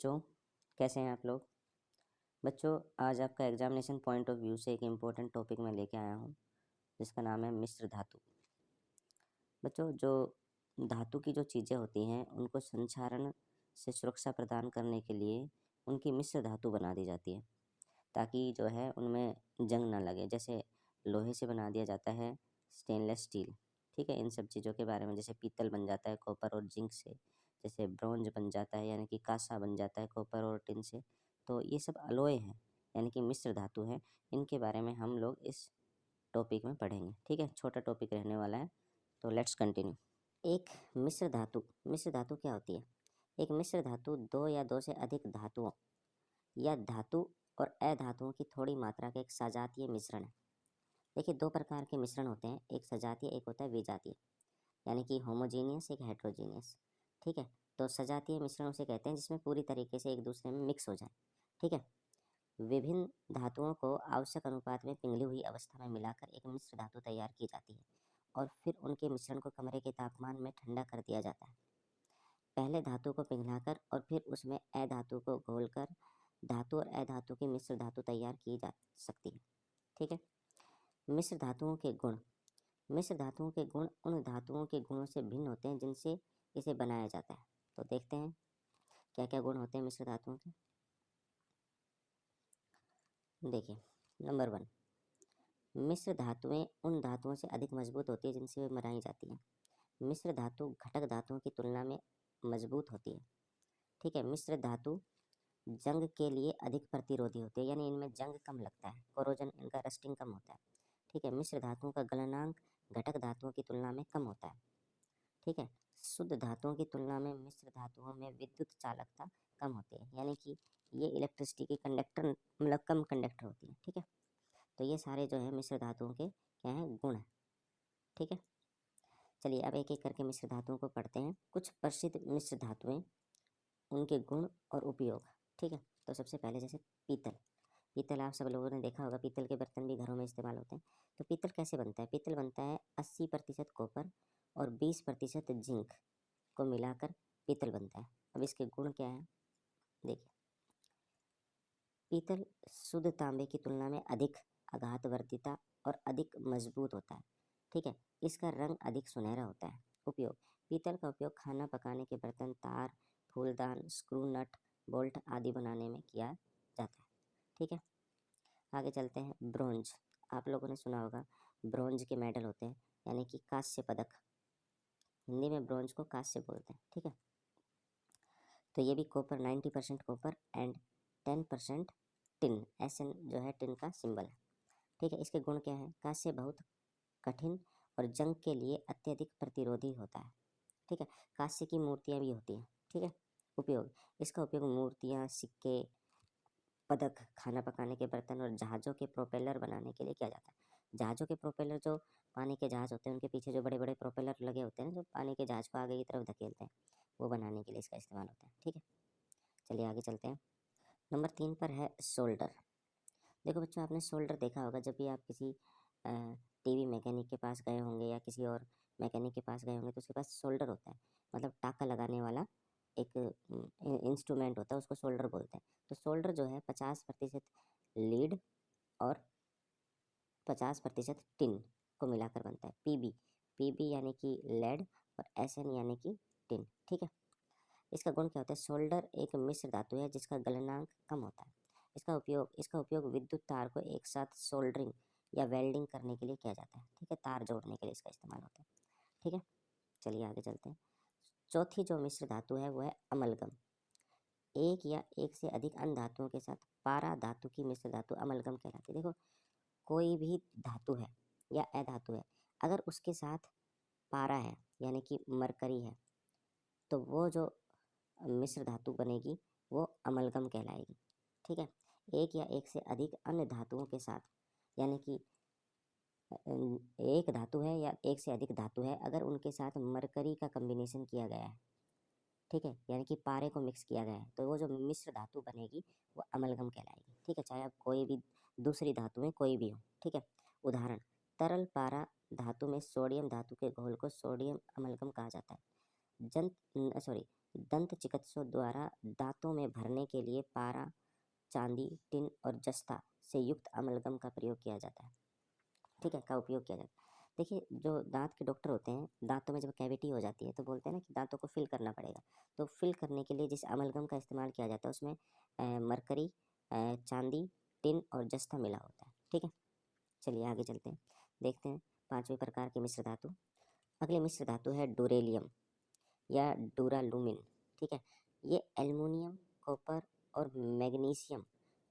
बच्चों, कैसे हैं आप लोग। बच्चों, आज आपका एग्जामिनेशन पॉइंट ऑफ व्यू से एक इम्पोर्टेंट टॉपिक मैं लेके आया हूँ जिसका नाम है मिश्र धातु। बच्चों, जो धातु की जो चीज़ें होती हैं उनको संक्षारण से सुरक्षा प्रदान करने के लिए उनकी मिश्र धातु बना दी जाती है ताकि जो है उनमें जंग ना लगे। जैसे लोहे से बना दिया जाता है स्टेनलेस स्टील, ठीक है। इन सब चीज़ों के बारे में, जैसे पीतल बन जाता है कॉपर और जिंक से, जैसे ब्रॉन्ज बन जाता है यानी कि कांसा बन जाता है कॉपर और टिन से। तो ये सब अलॉय हैं यानी कि मिश्र धातु हैं। इनके बारे में हम लोग इस टॉपिक में पढ़ेंगे, ठीक है। छोटा टॉपिक रहने वाला है, तो लेट्स कंटिन्यू। एक मिश्र धातु क्या होती है? एक मिश्र धातु दो या दो से अधिक धातुओं या धातु और अधातुओं की थोड़ी मात्रा का एक सजातीय मिश्रण है। देखिए, दो प्रकार के मिश्रण होते हैं, एक सजातीय, एक होता है विजातीय, यानी कि होमोजीनियस, एक हेट्रोजीनियस, ठीक है। तो सजातीय मिश्रण उसे कहते हैं जिसमें पूरी तरीके से एक दूसरे में मिक्स हो जाए, ठीक है। विभिन्न धातुओं को आवश्यक अनुपात में पिघली हुई अवस्था में मिलाकर एक मिश्र धातु तैयार की जाती है और फिर उनके मिश्रण को कमरे के तापमान में ठंडा कर दिया जाता है। पहले धातु को पिघलाकर और फिर उसमें अधातु को घोलकर धातु और अधातु की मिश्र धातु तैयार की जा सकती है, ठीक है। मिश्र धातुओं के गुण। मिश्र धातुओं के गुण उन धातुओं के गुणों से भिन्न होते हैं जिनसे इसे बनाया जाता है। तो देखते हैं क्या क्या गुण होते हैं मिश्र धातुओं के। देखिए, नंबर 1, मिश्र धातुएं उन धातुओं से अधिक मजबूत होती है जिनसे वे बनाई जाती हैं। मिश्र धातु घटक धातुओं की तुलना में मजबूत होती है, ठीक है। मिश्र धातु जंग के लिए अधिक प्रतिरोधी होती है, यानी इनमें जंग कम लगता है, कोरोजन, इनका रस्टिंग कम होता है, ठीक है। मिश्र धातुओं का गलनांक घटक धातुओं की तुलना में कम होता है, ठीक है। शुद्ध धातुओं की तुलना में मिश्र धातुओं में विद्युत चालकता कम होती है, यानी कि ये इलेक्ट्रिसिटी की कंडक्टर मतलब कम कंडक्टर होती है, ठीक है। तो ये सारे जो है मिश्र धातुओं के क्या हैं, गुण हैं, ठीक है। चलिए अब एक एक करके मिश्र धातुओं को पढ़ते हैं। कुछ प्रसिद्ध मिश्र धातुएं, उनके गुण और उपयोग, ठीक है। तो सबसे पहले जैसे पीतल। पीतल आप सब लोगों ने देखा होगा, पीतल के बर्तन भी घरों में इस्तेमाल होते हैं। तो पीतल कैसे बनता है? पीतल बनता है 80% कॉपर और 20% जिंक को मिलाकर पीतल बनता है। अब इसके गुण क्या हैं, देखिए। पीतल शुद्ध तांबे की तुलना में अधिक आघातवर्तीता और अधिक मजबूत होता है, ठीक है। इसका रंग अधिक सुनहरा होता है। उपयोग। पीतल का उपयोग खाना पकाने के बर्तन, तार, फूलदान, स्क्रू, नट, बोल्ट आदि बनाने में किया जाता है, ठीक है। आगे चलते हैं। ब्रोंज। आप लोगों ने सुना होगा, ब्रोंज के मेडल होते हैं, यानी कि कांस्य पदक। हिंदी में ब्रोंज को कांस्य बोलते हैं, ठीक है। तो ये भी copper, 90% copper and 10% tin, SN जो है टिन का सिंबल है, ठीक है। इसके गुण क्या है? कांस्य बहुत कठिन और जंग के लिए अत्यधिक प्रतिरोधी होता है, ठीक है। कांस्य की मूर्तियाँ भी होती हैं, ठीक है। उपयोग। इसका उपयोग मूर्तियाँ, सिक्के, पदक, खाना पकाने के बर्तन और जहाज़ों के प्रोपेलर बनाने के लिए किया जाता है। जहाज़ों के प्रोपेलर, जो पानी के जहाज़ होते हैं उनके पीछे जो बड़े बड़े प्रोपेलर लगे होते हैं जो पानी के जहाज़ को आगे की तरफ धकेलते हैं, वो बनाने के लिए इसका इस्तेमाल होता है, ठीक है। चलिए आगे चलते हैं। नंबर 3 पर है सोल्डर। देखो बच्चों, आपने सोल्डर देखा होगा जब भी आप किसी टीवी मैकेनिक के पास गए होंगे या किसी और मैकेनिक के पास गए होंगे तो उसके पास सोल्डर होता है, मतलब टाका लगाने वाला एक इंस्ट्रूमेंट होता है, उसको सोल्डर बोलते हैं। तो सोल्डर जो है 50% लीड और 50% टिन को मिलाकर बनता है। पीबी यानी कि लेड और SN यानी कि टिन, ठीक है। इसका गुण क्या होता है? सोल्डर एक मिश्र धातु है जिसका गलनांक कम होता है। इसका उपयोग विद्युत तार को एक साथ सोल्डरिंग या वेल्डिंग करने के लिए किया जाता है, ठीक है। तार जोड़ने के लिए इसका इस्तेमाल होता है, ठीक है। चलिए आगे चलते हैं। चौथी जो मिश्र धातु है वो है अमलगम। एक या एक से अधिक अन्य धातुओं के साथ पारा धातु की मिश्र धातु अमलगम कहलाती है। देखो, कोई भी धातु है या अधातु है, अगर उसके साथ पारा है यानी कि मरकरी है, तो वो जो मिश्र धातु बनेगी वो अमलगम कहलाएगी, ठीक है। एक या एक से अधिक अन्य धातुओं के साथ, यानी कि एक धातु है या एक से अधिक धातु है, अगर उनके साथ मरकरी का कम्बिनेशन किया गया है, ठीक है, यानी कि पारे को मिक्स किया गया है, तो वो जो मिश्र धातु बनेगी वो अमलगम कहलाएगी, ठीक है। चाहे अब कोई भी दूसरी धातु में कोई भी हो, ठीक है। उदाहरण, तरल पारा धातु में सोडियम धातु के घोल को सोडियम अमलगम कहा जाता है। दंत चिकित्सकों द्वारा दांतों में भरने के लिए पारा, चांदी, टिन और जस्ता से युक्त अमलगम का प्रयोग किया जाता है। ठीक है, का उपयोग किया जाता है। देखिए, जो दांत के डॉक्टर होते हैं, दांतों में जब कैविटी हो जाती है तो बोलते हैं ना कि दांतों को फिल करना पड़ेगा। तो फिल करने के लिए जिस अमलगम का इस्तेमाल किया जाता है उसमें मरकरी, चांदी, टिन और जस्ता मिला होता है। ठीक है, चलिए आगे चलते हैं, देखते हैं 5वें प्रकार के मिश्र धातु। अगले मिश्र धातु है डोरेलियम या डूरालुमिन। ठीक है, ये एल्युमिनियम, कॉपर और मैग्नीशियम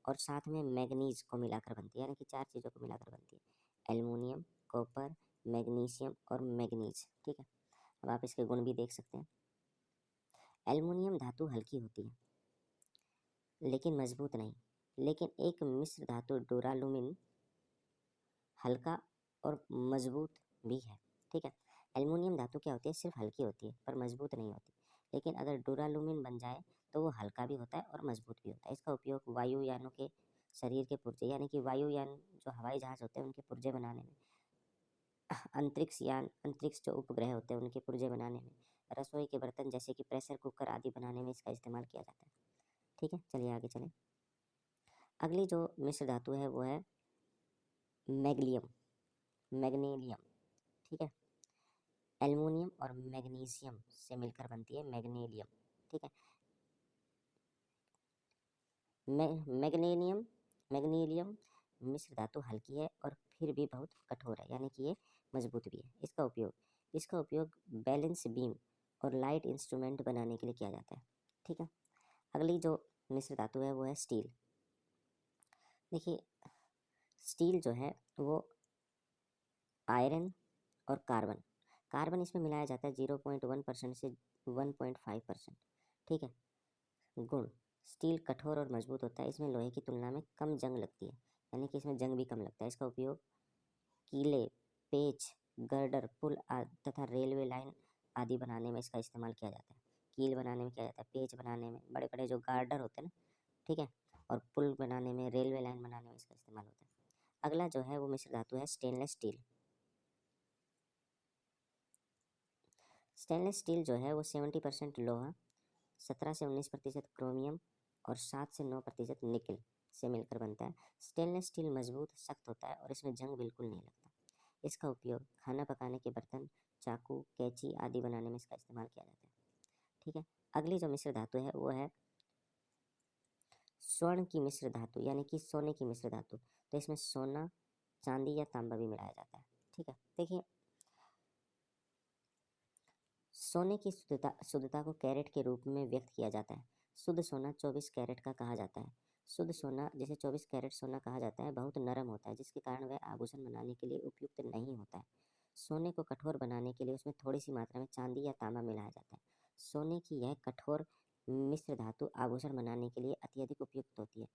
और साथ में मैग्नीज को मिलाकर बनती है, यानी कि 4 चीज़ों को मिलाकर बनती है। एल्युमिनियम, कॉपर, मैग्नीशियम और मैग्नीज। ठीक है, अब आप इसके गुण भी देख सकते हैं। एल्युमिनियम धातु हल्की होती है लेकिन मजबूत नहीं, लेकिन एक मिश्र धातु डूरालुमिन हल्का और मजबूत भी है। ठीक है, एल्युमिनियम धातु क्या होती है, सिर्फ हल्की होती है पर मजबूत नहीं होती। लेकिन अगर डूरालुमिन बन जाए तो वो हल्का भी होता है और मजबूत भी होता है। इसका उपयोग वायुयानों के शरीर के पुर्जे, यानी कि वायुयान जो हवाई जहाज होते हैं उनके पुर्जे बनाने में, अंतरिक्ष जो उपग्रह होते हैं उनके पुर्जे बनाने में, रसोई के बर्तन जैसे कि प्रेशर कुकर आदि बनाने में इसका इस्तेमाल किया जाता है। ठीक है, चलिए आगे चलें। अगली जो मिश्र धातु है वो है मैग्नीलियम। ठीक है, एल्युमिनियम और मैग्नीशियम से मिलकर बनती है मैग्नीलियम। ठीक है, मैग्नीलियम मिश्र धातु हल्की है और फिर भी बहुत कठोर है, यानी कि ये मजबूत भी है। इसका उपयोग बैलेंस बीम और लाइट इंस्ट्रूमेंट बनाने के लिए किया जाता है। ठीक है, अगली जो मिश्र धातु है वो है स्टील। देखिए, स्टील जो है वो आयरन और कार्बन इसमें मिलाया जाता है 0.1% से 1.5%। ठीक है, गुण, स्टील कठोर और मजबूत होता है। इसमें लोहे की तुलना में कम जंग लगती है, यानी कि इसमें जंग भी कम लगता है। इसका उपयोग कीले, पेच, गर्डर, पुल तथा रेलवे लाइन आदि बनाने में इसका इस्तेमाल किया जाता है। कील बनाने में किया जाता है, पेच बनाने में, बड़े बड़े जो गार्डर होते हैं ना, ठीक है, और पुल बनाने में, रेलवे लाइन बनाने में इसका इस्तेमाल होता है। अगला जो है वो मिश्र धातु है स्टेनलेस स्टील। स्टेनलेस स्टील जो है वो 70% लोहा, 17 से 19% क्रोमियम और 7 से 9% निकल से मिलकर बनता है। स्टेनलेस स्टील मजबूत, सख्त होता है और इसमें जंग बिल्कुल नहीं लगता। इसका उपयोग खाना पकाने के बर्तन, चाकू, कैंची आदि बनाने में इसका इस्तेमाल किया जाता है। ठीक है, अगली जो मिश्र धातु है वो है स्वर्ण की मिश्र धातु, यानी कि सोने की मिश्र धातु। तो इसमें सोना, चांदी या तांबा भी मिलाया जाता है। ठीक है, देखिए, सोने की शुद्धता को कैरेट के रूप में व्यक्त किया जाता है। शुद्ध सोना 24 कैरेट का कहा जाता है। शुद्ध सोना जिसे 24 कैरेट सोना कहा जाता है बहुत नरम होता है, जिसके कारण वह आभूषण बनाने के लिए उपयुक्त नहीं होता है। सोने को कठोर बनाने के लिए उसमें थोड़ी सी मात्रा में चांदी या तांबा मिलाया जाता है। सोने की यह कठोर मिश्र धातु आभूषण बनाने के लिए अत्यधिक उपयुक्त होती है,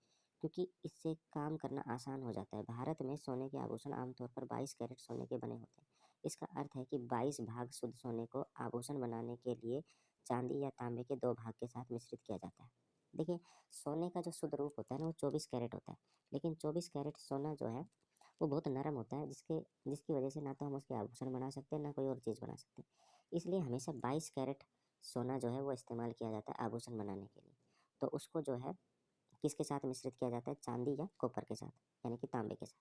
क्योंकि इससे काम करना आसान हो जाता है। भारत में सोने के आभूषण आमतौर पर 22 कैरेट सोने के बने होते हैं। इसका अर्थ है कि 22 भाग शुद्ध सोने को आभूषण बनाने के लिए चांदी या तांबे के 2 भाग के साथ मिश्रित किया जाता है। देखिए, सोने का जो शुद्ध रूप होता है ना वो 24 कैरेट होता है, लेकिन 24 कैरेट सोना जो है वो बहुत नरम होता है, जिसकी वजह से ना तो हम उसके आभूषण बना सकते हैं ना कोई और चीज़ बना सकते हैं। इसलिए हमेशा 22 कैरेट सोना जो है वो इस्तेमाल किया जाता है आभूषण बनाने के लिए। तो उसको जो है किसके साथ मिश्रित किया जाता है, चांदी या कॉपर के साथ, यानी कि तांबे के साथ।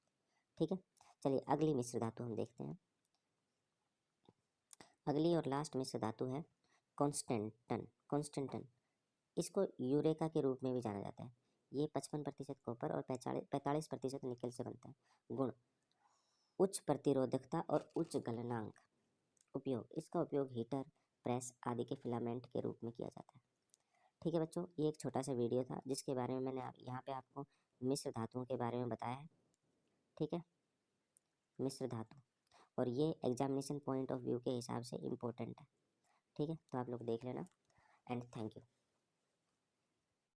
ठीक है, चलिए अगली मिश्र धातु हम देखते हैं। अगली और लास्ट मिश्र धातु है कॉन्स्टेंटन। इसको यूरेका के रूप में भी जाना जाता है। ये 55% कॉपर और 45% निकल से बनता है। गुण, उच्च प्रतिरोधकता और उच्च गलनांक। उपयोग, इसका उपयोग हीटर, प्रेस आदि के फिलामेंट के रूप में किया जाता है। ठीक है बच्चों, ये एक छोटा सा वीडियो था जिसके बारे में मैंने यहाँ पे आपको मिश्र धातुओं के बारे में बताया है। ठीक है, मिश्र धातु, और ये एग्जामिनेशन पॉइंट ऑफ व्यू के हिसाब से इम्पोर्टेंट है। ठीक है, तो आप लोग देख लेना एंड थैंक यू।